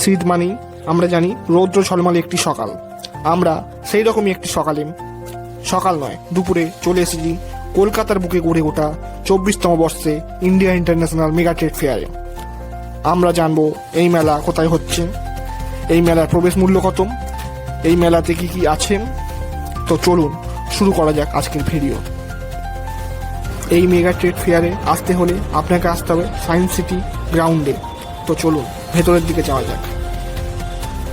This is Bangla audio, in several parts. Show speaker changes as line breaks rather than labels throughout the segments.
শীত মানেই আমরা জানি রৌদ্র ঝলমলে একটি সকাল। আমরা সেই রকমই একটি সকাল নয় দুপুরে চলে এসেছি কলকাতার বুকে গড়ে ওঠা 24তম বর্ষে ইন্ডিয়া ইন্টারন্যাশনাল মেগা ট্রেড ফেয়ারে। আমরা জানবো এই মেলা কোথায় হচ্ছে, এই মেলার প্রবেশ মূল্য কত, এই মেলাতে কি কি আছে। তো চলুন শুরু করা যাক আজকের ভিডিও। এই মেগা ট্রেড ফেয়ারে আসতে হলে আপনাকে আসতে হবে সায়েন্স সিটি গ্রাউন্ডে। তো চলুন ভেতরের দিকে যাওয়া যাক।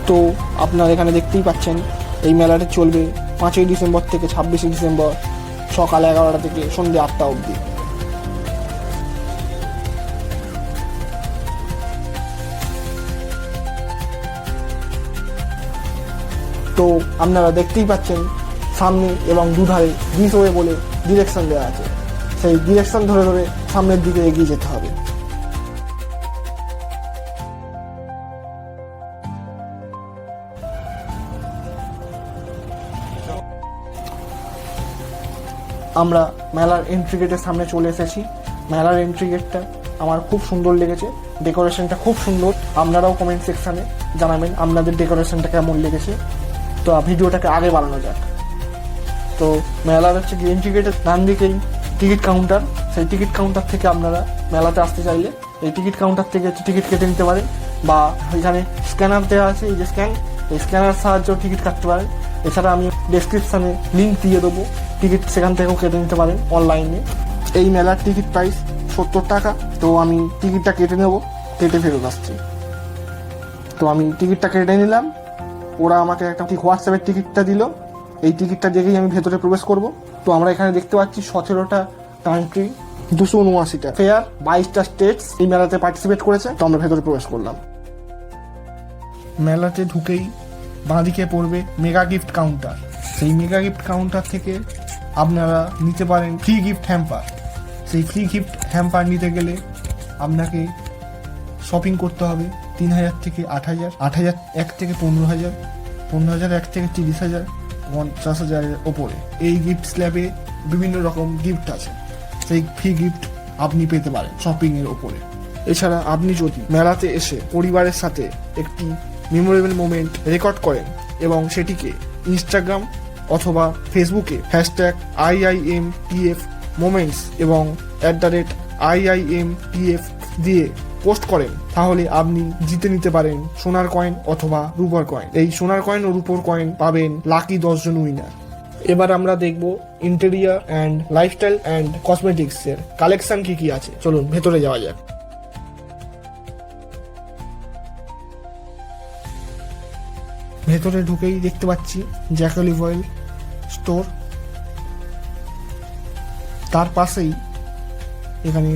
তো আপনারা এখানে দেখতেই পাচ্ছেন এই মেলাটা চলবে 5ই ডিসেম্বর থেকে 26শে ডিসেম্বর সকাল 11টা থেকে সন্ধ্যে 8টা অবধি। তো আপনারা দেখতেই পাচ্ছেন সামনে এবং দুধারে ব্রিজওয়ে বলে ডিরেকশন দেওয়া আছে, সেই ডিরেকশন ধরে ধরে সামনের দিকে এগিয়ে যেতে হবে। আমরা মেলার এন্ট্রি গেটের সামনে চলে এসেছি। মেলার এন্ট্রি গেটটা আমার খুব সুন্দর লেগেছে, ডেকোরেশনটা খুব সুন্দর। আপনারাও কমেন্ট সেকশানে জানাবেন আপনাদের ডেকোরেশনটা কেমন লেগেছে। তো ভিডিওটাকে আগে বাড়ানো যাক। তো মেলার হচ্ছে এন্ট্রি গেটের ডান দিকেই টিকিট কাউন্টার, সেই টিকিট কাউন্টার থেকে আপনারা মেলাতে আসতে চাইলে এই টিকিট কাউন্টার থেকে টিকিট কেটে নিতে পারেন, বা এখানে স্ক্যানার দেওয়া আছে, এই যে এই স্ক্যানার সাহায্যেও টিকিট কাটতে পারেন। এছাড়া আমি ডেসক্রিপশানে লিঙ্ক দিয়ে দেবো, টিকিট সেখান থেকেও কেটে নিতে পারেন অনলাইনে। এই মেলার টিকিট প্রাইস 70 টাকা। তো আমি টিকিটটা কেটে নেব, কেটে ফেরত আসছি। তো আমি টিকিটটা কেটে নিলাম, ওরা আমাকে একটা হোয়াটসঅ্যাপের টিকিটটা দিল। এই টিকিটটা দেখেই আমি ভেতরে প্রবেশ করব। তো আমরা এখানে দেখতে পাচ্ছি 17টা কান্ট্রি, 279টা ফেয়ার, 22টা স্টেটস এই মেলাতে পার্টিসিপেট করেছে। তো আমরা ভেতরে প্রবেশ করলাম। মেলাতে ঢুকেই বাঁদিকে পড়বে মেগা গিফট কাউন্টার। সেই মেগা গিফট কাউন্টার থেকে আপনারা নিতে পারেন ফ্রি গিফট হ্যাম্পার। সেই ফ্রি গিফট হ্যাম্পার নিতে গেলে আপনাকে শপিং করতে হবে 3,000 থেকে 8,000, 8,000 1 থেকে 15,000, 15,000 1 থেকে 30,000, 50,000-এর ওপরে। এই গিফট স্ল্যাবে বিভিন্ন রকম গিফট আছে, সেই ফ্রি গিফট আপনি পেতে পারেন শপিংয়ের ওপরে। এছাড়া আপনি যদি মেলাতে এসে পরিবারের সাথে একটি মেমোরেবল মোমেন্ট রেকর্ড করেন এবং সেটিকে ইনস্টাগ্রাম অথবা ফেসবুকে #IIMTF মোমেন্টস এবং @IIMTF দিয়ে পোস্ট করেন, তাহলে আপনি জিতে নিতে পারেন সোনার কয়েন অথবা রূপোর কয়েন। এই সোনার কয়েন ও রূপোর কয়েন পাবেন লাকি 10 জন উইনার। এবার আমরা দেখব interior and lifestyle and cosmetics এর কালেকশন কি কি আছে। চলুন ভেতরে যাওয়া যাক। ভেতরে ঢুকেই দেখতে পাচ্ছি জ্যাক অলিভ অয়েল স্টোর। তার পাশেই এখানে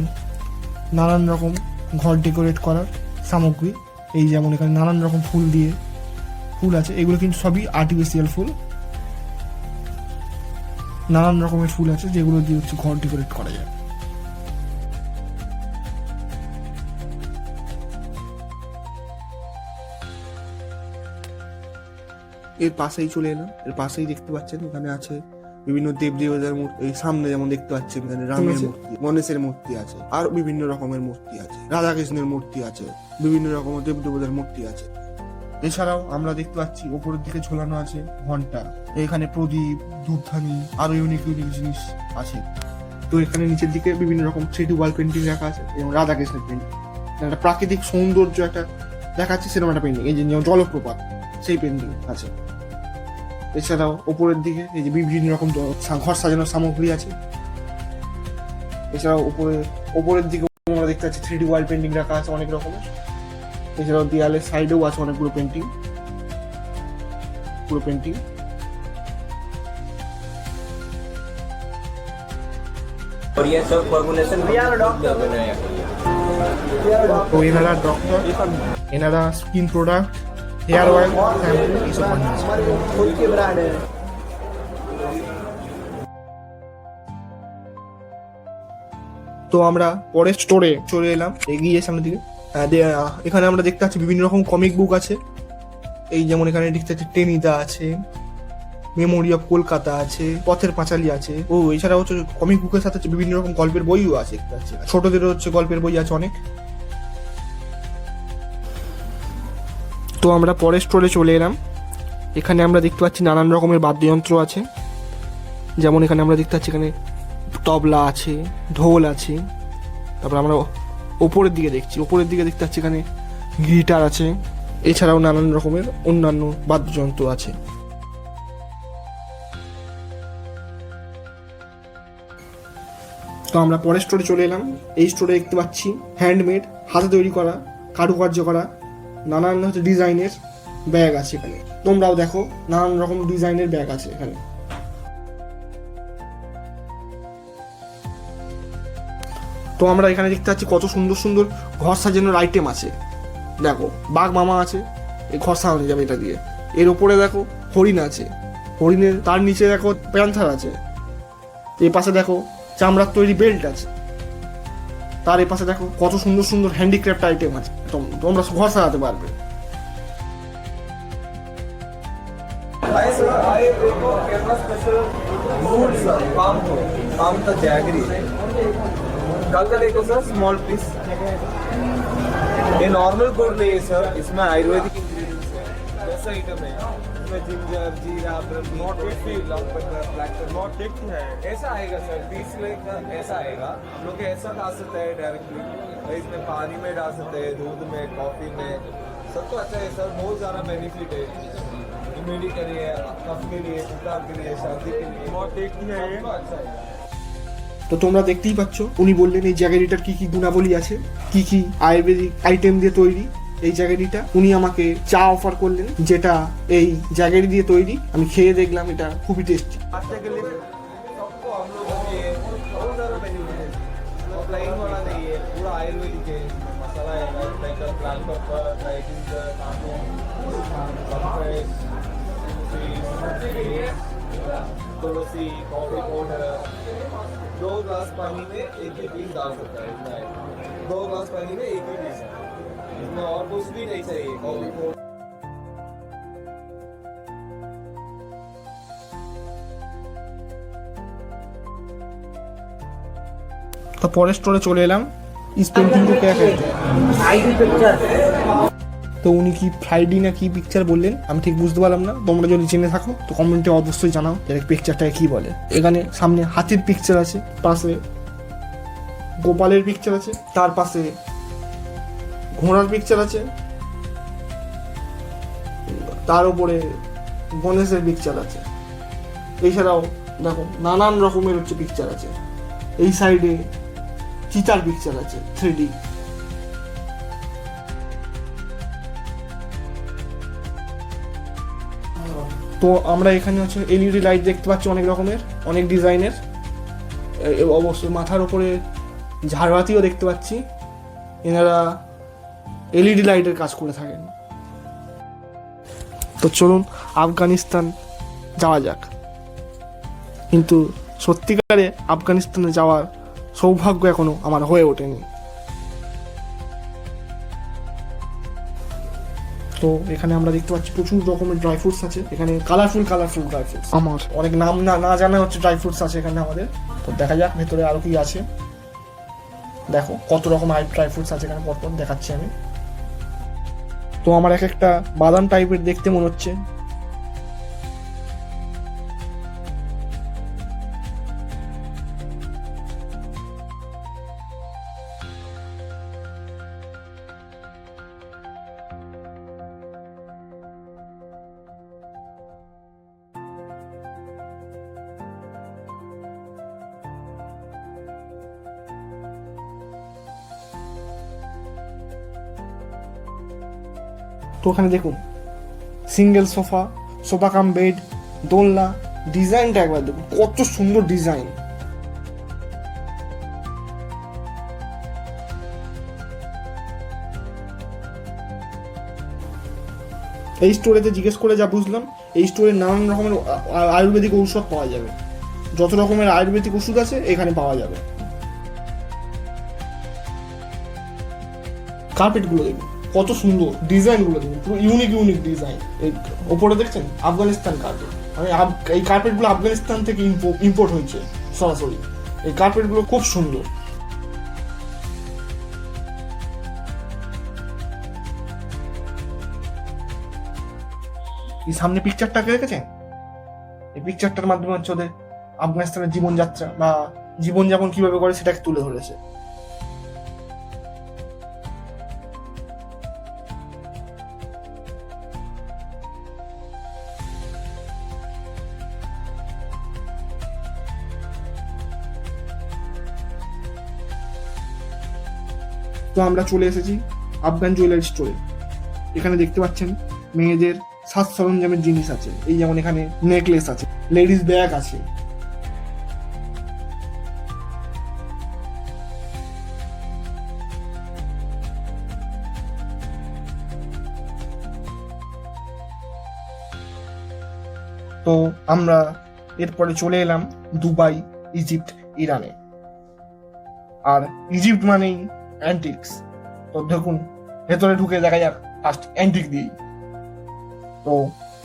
নানান রকম ঘর ডেকোরেট করার সামগ্রী, এই যেমন এখানে নানান রকম ফুল আছে, এগুলো কিন্তু সবই আর্টিফিশিয়াল ফুল। নানান রকমের ফুল আছে যেগুলো দিয়ে হচ্ছে ঘর ডেকোরেট করা যায়। এর পাশেই চলে এলাম, এর পাশেই দেখতে পাচ্ছেন এখানে আছে বিভিন্ন দেব দেবতার মূর্তি। এই সামনে যেমন দেখতে পাচ্ছেন এখানে রামের মূর্তি, গণেশের মূর্তি আছে, আর বিভিন্ন রকমের মূর্তি আছে, রাধাকৃষ্ণের মূর্তি আছে, বিভিন্ন রকমের দেব দেবতার মূর্তি আছে। এছাড়াও আমরা দেখতে পাচ্ছি উপরের দিকে ঝোলানো আছে ঘন্টা, এখানে প্রদীপ, ধূপধানি, আরো ইউনিক জিনিস আছে। তো এখানে নিচের দিকে বিভিন্ন রকম 3D ওয়াল পেন্টিং রাখা আছে এবং রাধাকৃষ্ণের পেন্টিং, একটা প্রাকৃতিক সৌন্দর্য একটা দেখাচ্ছে সেরকম একটা পেন্টিং, এই যে জলপ্রপাত সেই পেন্টিং আছে। এছাড়াও উপরের দিকে এই যে বিভিন্ন রকম ঘর সাজানোর সামগ্রী আছে। এছাড়াও উপরের দিকে আমরা দেখতে পাচ্ছি 3D ওয়াল পেন্টিং রাখা আছে অনেক রকমের। এছাড়াও দেয়ালের সাইডেও আছে অনেকগুলো পেন্টিং, পুরো পেন্টিং।
और ये सब फॉर्मुलेशन
তো এনারা ডক্টর, এনারা skin product, hair oil, shampoo এইসব বানিয়েছে।
खुद की ब्रांड है।
তো আমরা পরের স্টোরে চলে এলাম, এগিয়ে সামনের দিকে। এখানে আমরা দেখতে পাচ্ছি বিভিন্ন রকম কমিক বুক আছে। এই যেমন এখানে দেখতে পাচ্ছি টেনিদা আছে, মেমোরি অফ কলকাতা আছে, পথের পাঁচালী আছে। ও এছাড়া হচ্ছে কমিক বুকের সাথে বিভিন্ন রকম গল্পের বইও আছে দেখতে পাচ্ছি। ছোটদেরও হচ্ছে গল্পের বই আছে অনেক। তো আমরা পরের স্টোরে চলে এলাম। এখানে আমরা দেখতে পাচ্ছি নানান রকমের বাদ্যযন্ত্র আছে, যেমন এখানে আমরা দেখতে পাচ্ছি এখানে তবলা আছে, ঢোল আছে। তারপর আমরা ওপরের দিকে দেখতে পাচ্ছি এখানে গিটার আছে, এছাড়াও নানান রকমের অন্যান্য বাদ্যযন্ত্র আছে। তো আমরা পরের স্টোরে চলে এলাম। এই স্টোরে দেখতে পাচ্ছি হ্যান্ডমেড, হাতে তৈরি করা, কারুকার্য করা নানান ডিজাইনের ব্যাগ আছে এখানে। তোমরাও দেখো নানান রকম ডিজাইনের ব্যাগ আছে এখানে। তো আমরা এখানে দেখতে পাচ্ছি কত সুন্দর সুন্দর ঘর সাজানোর আইটেম আছে। দেখো বাঘ মামা আছে, এই ঘর সাজানো যাবে এটা দিয়ে। এর ওপরে দেখো হরিণ আছে, হরিণের তার নিচে দেখো প্যান্থার আছে। এই পাশে দেখো চামড়ার তৈরি বেল্ট আছে। তার এই পাশে দেখো কত সুন্দর সুন্দর হ্যান্ডিক্রাফট আইটেম আছে, তোমরা ঘর সাজাতে পারবে।
कल का देखो सर स्मॉल पीस ये नॉर्मल गुड़ नहीं है सर, इसमें आयुर्वेदिक इंग्रेडिएंट्स है। वैसा आइटम है, इसमें जिंजर, जीरा, not tasty, black not tasty है। ऐसा आएगा सर 20 का ऐसा आएगा। हम लोग ऐसा डाल सकते हैं डायरेक्टली, इसमें पानी में डाल सकते हैं, दूध में, कॉफी में, सबको अच्छा है सर। बहुत ज़्यादा बेनिफिट है इम्यूनिटी के लिए, कफ के लिए, बुखार के लिए, सर्दी के लिए। नॉट टेस्टी है, अच्छा है।
তো তোমরা দেখতেই পাচ্ছ উনি বললেন এই জ্যাগেরিটার কি কি গুণাবলী আছে, কি কি আয়ুর্বেদিক আইটেম দিয়ে তৈরি এই জ্যাগেরিটা। উনি আমাকে চা অফার করলেন, যেটা এই জ্যাগেরি দিয়ে তৈরি। আমি খেয়ে দেখলাম, এটা খুবই টেস্টি।
नाश्ते के लिए सबको हम लोगों के बहुत ज़्यादा बेनिफिट है। प्लेन वाला नहीं है, पूरा आयुर्वेदिक है। मसाला है लाइक ब्लैक पेपर, लाइक तुलसी, कॉफी पाउडर। 2 ग्लास पानी में एक ही पीस डाल सकता है इसमें। 2 ग्लास पानी में एक ही पीस, इसमें और कुछ भी नहीं चाहिए। कॉफी पाउडर
তো পরের স্টোরে চলে এলাম। ইস পেন্টিং কো ক্যা कहते हैं? তো উনি কি ফ্রাইডি না কি পিকচার বললেন, আমি ঠিক বুঝতে পারলাম না। তোমরা যদি জেনে থাকো তো কমেন্টে অবশ্যই জানাও যে পিকচারটাকে কি বলে। এখানে সামনে হাতির পিকচার আছে, পাশে গোপালের পিকচার আছে, তার পাশে ঘোড়ার পিকচার আছে, তার উপরে গণেশের পিকচার আছে। এছাড়াও দেখো নানান রকমের পিকচার আছে। এই সাইডে চিতার পিকচার আছে 3D। তো আমরা এখানে এলইডি লাইট দেখতে পাচ্ছি অনেক রকমের, অনেক ডিজাইনের। অবশ্যই মাথার উপরে ঝাড়বাতিও দেখতে পাচ্ছি। এনারা এলইডি লাইটের কাজ করে থাকেন। তো চলুন আফগানিস্তান যাওয়া যাক। কিন্তু সত্যিকারে আফগানিস্তানে যাওয়ার সৌভাগ্য এখনো আমার হয়ে ওঠেনি। তো এখানে আমরা দেখতে পাচ্ছি প্রচুর রকমের ড্রাই ফ্রুটস আছে। এখানে কালারফুল ড্রাই ফ্রুটস, আমার অনেক নাম না জানা ড্রাই ফ্রুটস আছে এখানে আমাদের। তো দেখা যাক ভেতরে আরো কি আছে। দেখো কত রকম ড্রাই ফ্রুটস আছে এখানে, পরপর দেখাচ্ছি আমি। তো আমার একটা বাদাম টাইপের দেখতে মনে হচ্ছে। তো ওখানে দেখুন সিঙ্গেল সোফা কাম বেড, দোলনা, ডিজাইনটা একবার দেখুন কত সুন্দর ডিজাইন। এই স্টোরেতে জিজ্ঞেস করে যা বুঝলাম, এই স্টোরে নানান রকমের আয়ুর্বেদিক ঔষধ পাওয়া যাবে। যত রকমের আয়ুর্বেদিক ওষুধ আছে এখানে পাওয়া যাবে। কার্পেটগুলো দেখুন কত সুন্দর, ডিজাইনগুলো দেখুন পুরো ইউনিক ডিজাইন। এই ওপরে দেখছেন আফগানিস্তান কার্পেট, মানে এই কার্পেটগুলো আফগানিস্তান থেকে ইম্পোর্ট হয়েছে সরাসরি। এই কার্পেটগুলো খুব সুন্দর। এই সামনে পিকচারটাকে রেখেছেন, এই পিকচারটার মাধ্যমে হচ্ছে ওদের আফগানিস্তানের জীবনযাত্রা বা জীবনযাপন কিভাবে করে সেটাকে তুলে ধরেছে। তো আমরা চলে এসেছি আফগান জুয়েলারি স্টোরে। এখানে দেখতে পাচ্ছেন মেয়েদের সাজ সরঞ্জামের জিনিস আছে, এই যেমন এখানে নেকলেস আছে, লেডিস ব্যাগ আছে। তো আমরা এরপরে চলে এলাম দুবাই, ইজিপ্ট, ইরানে। আর ইজিপ্ট মানেই অ্যান্টিক্স। তো দেখুন ভেতরে ঢুকে দেখা যাক ফার্স্ট অ্যান্টিক দিই। তো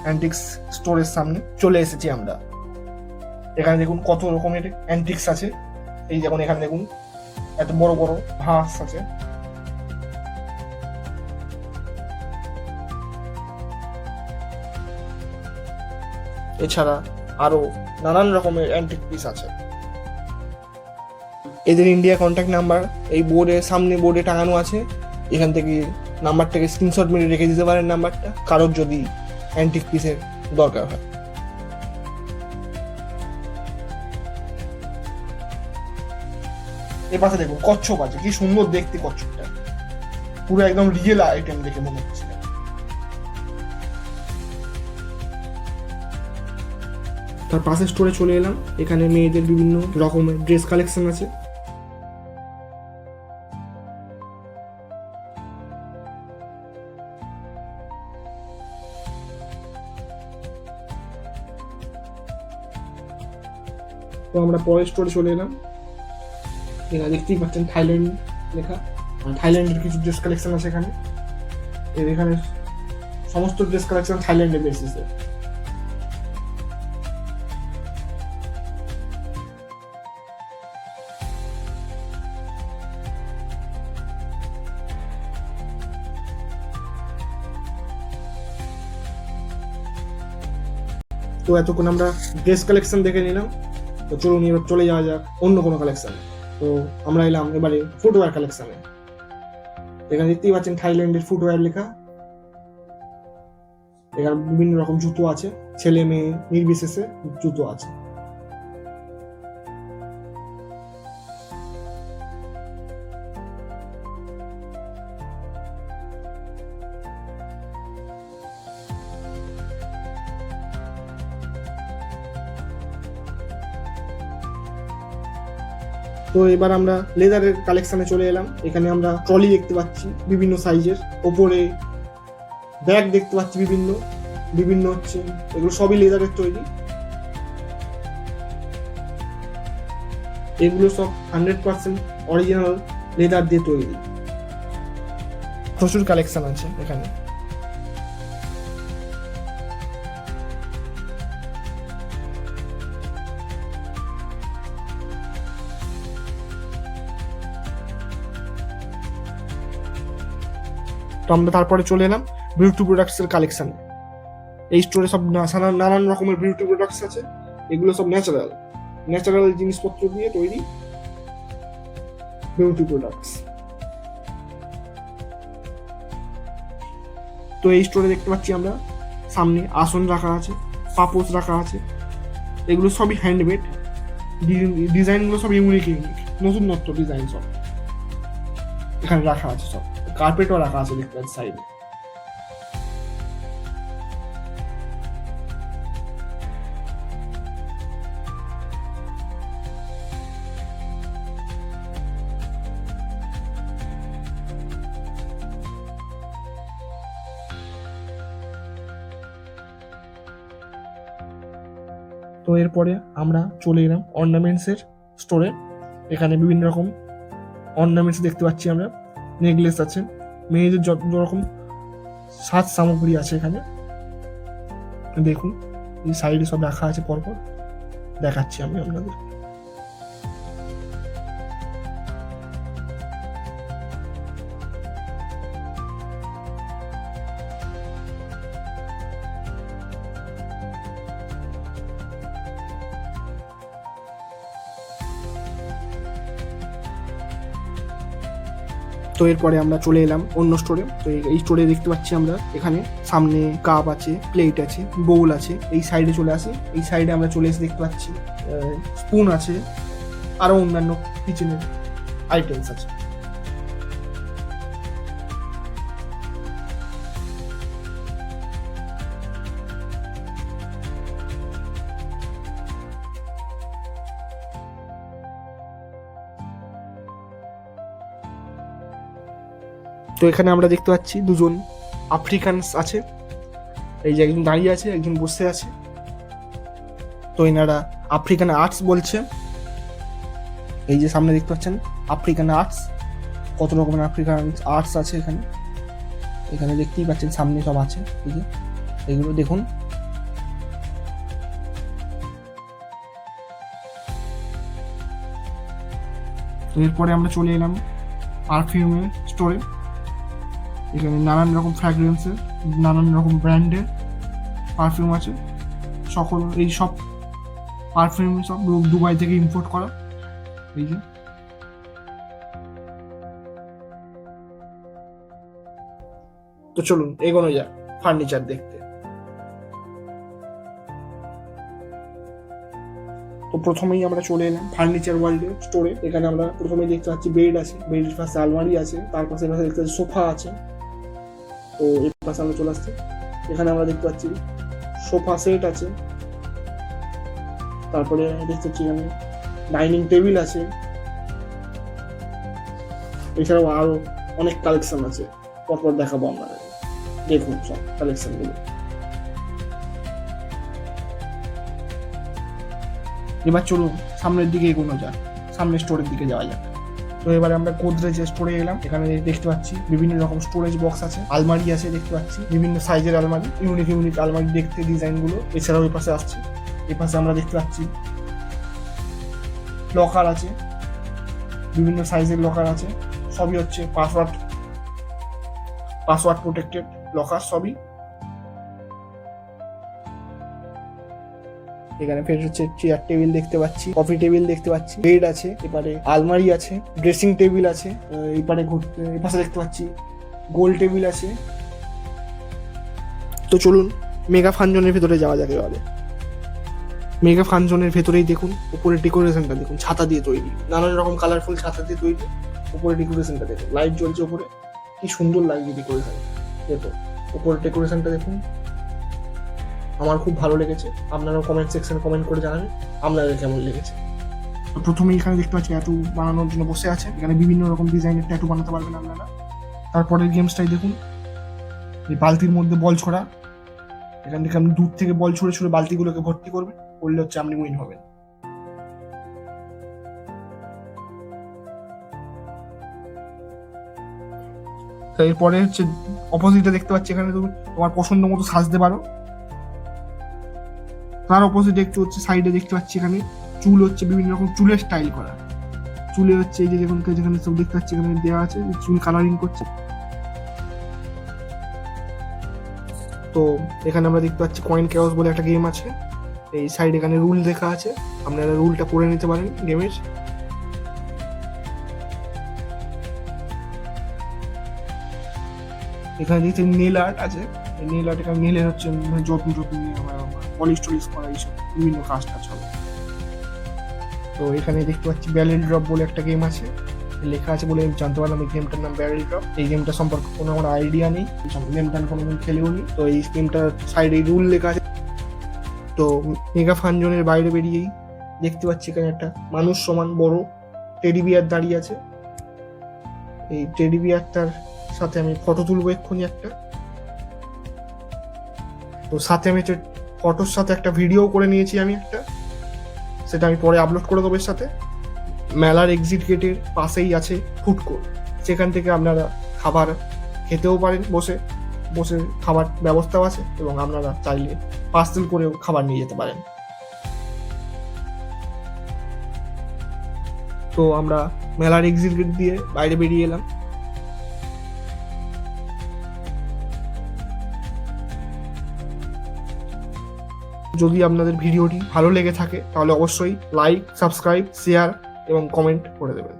অ্যান্টিক্স স্টোরের সামনে চলে এসেছি আমরা। এখানে দেখুন কত রকমের অ্যান্টিক্স আছে। এই যেমন এখানে দেখুন এত বড় বড় ভাঁজ আছে। এছাড়া আরো নানান রকমের অ্যান্টিক পিস আছে। এদের ইন্ডিয়া কন্ট্যাক্ট নাম্বার এই বোর্ডে টাঙানো আছে। এখান থেকে নাম্বারটাকে স্ক্রিনশট মেরে রেখে দিতে পারেন নাম্বারটা, কারোর যদি অ্যান্টিক পিসের দরকার হয়। এ পাশে দেখুন কচ্ছপ আছে, কি সুন্দর দেখতে কচ্ছপটা, পুরো একদম রিয়েল আইটেম দেখে মনে হচ্ছে। তার পাশে স্টোরে চলে এলাম। এখানে মেয়েদের বিভিন্ন রকমের ড্রেস কালেকশন আছে। তো আমরা পরের স্টোরে চলে এলাম। এখানে দেখতেই পাচ্ছেন থাইল্যান্ড লেখা, থাইল্যান্ডের কিছু ড্রেস কালেকশন আছে এখানে। এখানে সমস্ত ড্রেস কালেকশন থাইল্যান্ডের বেসিসে। তো এতক্ষণ আমরা ড্রেস কালেকশন দেখে নিলাম। তো চলুন এবার চলে যাওয়া যাক অন্য কোনো কালেকশনে। তো আমরা এলাম এবারে ফুটওয়্যার কালেকশনে। এখানে দেখতেই পাচ্ছেন থাইল্যান্ডের ফুটওয়্যার লেখা। এখানে বিভিন্ন রকম জুতো আছে, ছেলে মেয়ে নির্বিশেষে জুতো আছে। তো এবার আমরা লেদারের কালেকশনে চলে এলাম। এখানে আমরা ট্রলি দেখতে পাচ্ছি বিভিন্ন সাইজের, ওপরে ব্যাগ দেখতে পাচ্ছি বিভিন্ন বিভিন্ন হচ্ছে, এগুলো সবই লেদারের তৈরি। এগুলো সব 100% অরিজিনাল লেদার দিয়ে তৈরি। প্রচুর কালেকশন আছে এখানে। তো আমরা তারপরে চলে এলাম বিউটি প্রোডাক্টস এর কালেকশনে। এই স্টোরে সব নানান রকমের বিউটি প্রোডাক্টস আছে। এগুলো সব ন্যাচারাল জিনিসপত্র দিয়ে তৈরি বিউটি প্রোডাক্টস। তো এই স্টোরে দেখতে পাচ্ছি আমরা সামনে আসন রাখা আছে, পাপোশ রাখা আছে। এগুলো সবই হ্যান্ডমেড, ডিজাইনগুলো সব ইউনিক, নতুনত্ব ডিজাইন সব এখানে রাখা আছে। সব কার্পেটও রাখা আছে দেখতে পাচ্ছি সাইডে। তো এরপরে আমরা চলে এলাম অর্নামেন্টসের স্টোরে। এখানে বিভিন্ন রকম অর্নামেন্টস দেখতে পাচ্ছি আমরা। নেকলেস আছে, মেয়েদের যত রকম সাজ সামগ্রী আছে এখানে। দেখুন এই সাইডে সব রাখা আছে পরপর, দেখাচ্ছি আমি আপনাদের। তো এরপরে আমরা চলে এলাম অন্য স্টোরে। তো এই স্টোরে দেখতে পাচ্ছি আমরা এখানে সামনে কাপ আছে, প্লেট আছে, বোল আছে। এই সাইডে চলে আসি, এই সাইডে আমরা চলে এসে দেখতে পাচ্ছি স্পুন আছে, আরও অন্যান্য কিচেনের আইটেমস আছে। তো এখানে আমরা দেখতে পাচ্ছি দুজন আফ্রিকানস আছে, এই যে একজন দাঁড়িয়ে আছে, একজন বসে আছে। তো এনারা আফ্রিকান আর্টস বলছে। এই যে সামনে দেখতে পাচ্ছেন আফ্রিকান আর্টস, কত রকমের আফ্রিকান আর্টস আছে এখানে। এখানে দেখতেই পাচ্ছেন সামনে সব আছে, এই যে এগুলো দেখুন। তো এরপরে আমরা চলে এলাম পারফিউমের স্টোরে। এখানে নানান রকম ফ্র্যাগ্রেন্সের, নানান রকম ব্র্যান্ডের পারফিউম আছে। এই সব পারফিউম সব দুবাই থেকে ইম্পোর্ট করা। এই যে তো চলুন এগোনো যাক ফার্নিচার দেখতে। তো প্রথমেই আমরা চলে এলাম ফার্নিচার ওয়ার্ল্ডের স্টোরে। এখানে আমরা প্রথমেই দেখতে পাচ্ছি বেড আছে, বেডের পাশে আলমারি আছে, তার পাশে দেখতে পাচ্ছি সোফা আছে। তো এর পাশে আমরা চলে আসছি, এখানে আমরা দেখতে পাচ্ছি সোফা সেট আছে, তারপরে দেখতে পাচ্ছি এখানে ডাইনিং টেবিল আছে। এছাড়াও আরো অনেক কালেকশন আছে, পরপর দেখাবো আপনাদের। দেখুন সব কালেকশন গুলো। এবার চলুন সামনের দিকে এগোনো যাক, সামনের স্টোরের দিকে যাওয়া যাক। তো এবারে আমরা গোদরেজ স্টোরে এলাম। এখানে দেখতে পাচ্ছি বিভিন্ন রকম স্টোরেজ বক্স আছে, আলমারি আছে দেখতে পাচ্ছি, বিভিন্ন সাইজের আলমারি, ইউনিক আলমারি দেখতে ডিজাইন গুলো। এছাড়াও এই পাশে আসছে, এই পাশে আমরা দেখতে পাচ্ছি লকার আছে, বিভিন্ন সাইজের লকার আছে। সবই হচ্ছে পাসওয়ার্ড প্রোটেক্টেড লকার সবই। এখানে ফের হচ্ছে চেয়ার টেবিল দেখতে পাচ্ছি, কফি টেবিল দেখতে পাচ্ছি, বেড আছে, এপারে আলমারি আছে, ড্রেসিং টেবিল আছে, এপারে এপাশে দেখতে পাচ্ছি গোল টেবিল আছে। তো চলুন মেগা ফান জোনের ভেতরে যাওয়া যাক। এবারে মেগা ফান জোনের ভেতরেই দেখুন উপরে ডেকোরেশনটা দেখুন, ছাতা দিয়ে তৈরি, নানান রকম কালারফুল ছাতা দিয়ে তৈরি। উপরে ডেকোরেশনটা দেখুন, লাইট জ্বলছে উপরে, কি সুন্দর লাগছে ডেকোরেশন। দেখুন উপরে ডেকোরেশনটা দেখুন, আমার খুব ভালো লেগেছে। আপনারাও কমেন্ট সেকশনে কমেন্ট করে জানাবেন আপনাদের কেমন লেগেছে। তো প্রথমে এখানে দেখতে পাচ্ছি ট্যাটু বানানোর জন্য বসে আছে। এখানে বিভিন্ন রকম ডিজাইনের ট্যাটু বানাতে পারবেন আপনারা। তারপরের গেমসটাই দেখুন, এই বালতির মধ্যে বল ছোড়া। এখান থেকে আপনি দূর থেকে বল ছুঁড়ে ছুঁড়ে বালতিগুলোকে ভর্তি করবেন, করলে হচ্ছে আপনি উইন হবেন। এরপরে হচ্ছে অপোজিটে দেখতে পাচ্ছি, এখানে তুমি তোমার পছন্দ মতো সাজতে পারো। তার অপোজিটে একটু হচ্ছে সাইডে দেখতে পাচ্ছি এখানে চুল হচ্ছে বিভিন্ন রকম চুলের স্টাইল করা। চুলে হচ্ছে এই যে যেখানে সব দেখতে পাচ্ছি এখানে দেওয়া আছে, চুল কালারিং করছে। তো এখানে আমরা দেখতে পাচ্ছি কয়েন ক্যাওস বলে একটা গেম আছে। এই সাইড এখানে রুল লেখা আছে, আপনারা রুলটা পড়ে নিতে পারেন গেমের। এখানে দেখছি নেল আর্ট আছে, নেল আর্ট এখানে নেলের হচ্ছে যত্ন পলিশ টলিশ করা, এইসব বিভিন্ন কাজ টাজ হবে। তো এখানে দেখতে পাচ্ছি ব্যারেল ড্রপ বলে একটা গেম আছে, লেখা আছে বলে জানতে পারলাম এই গেমটার নাম ব্যারেল ড্রপ। এই গেমটা সম্পর্কে কোনো আমার আইডিয়া নেই, গেমটা আমি কোনোদিন খেলেও নি। তো এই গেমটার সাইডে রুল লেখা আছে। তো মেগা ফান জোনের বাইরে বেরিয়েই দেখতে পাচ্ছি এখানে একটা মানুষ সমান বড় টেডি বিয়ার দাঁড়িয়ে আছে। এই টেডি বিয়ারটার সাথে আমি ফটো তুলবো এক্ষুনি একটা। তো সাথে আমি ফটোর সাথে একটা ভিডিও করে নিয়েছি আমি একটা, সেটা আমি পরে আপলোড করে দেবো। এর সাথে মেলার এক্সিট গেটের পাশেই আছে ফুড কোর্ট, সেখান থেকে আপনারা খাবার খেতেও পারেন, বসে বসে খাবার ব্যবস্থাও আছে, এবং আপনারা চাইলে পার্সেল করেও খাবার নিয়ে যেতে পারেন। তো আমরা মেলার এক্সিট গেট দিয়ে বাইরে বেরিয়ে এলাম। যদি আপনাদের ভিডিওটি ভালো লেগে থাকে তাহলে অবশ্যই লাইক, সাবস্ক্রাইব, শেয়ার এবং কমেন্ট করে দেবেন।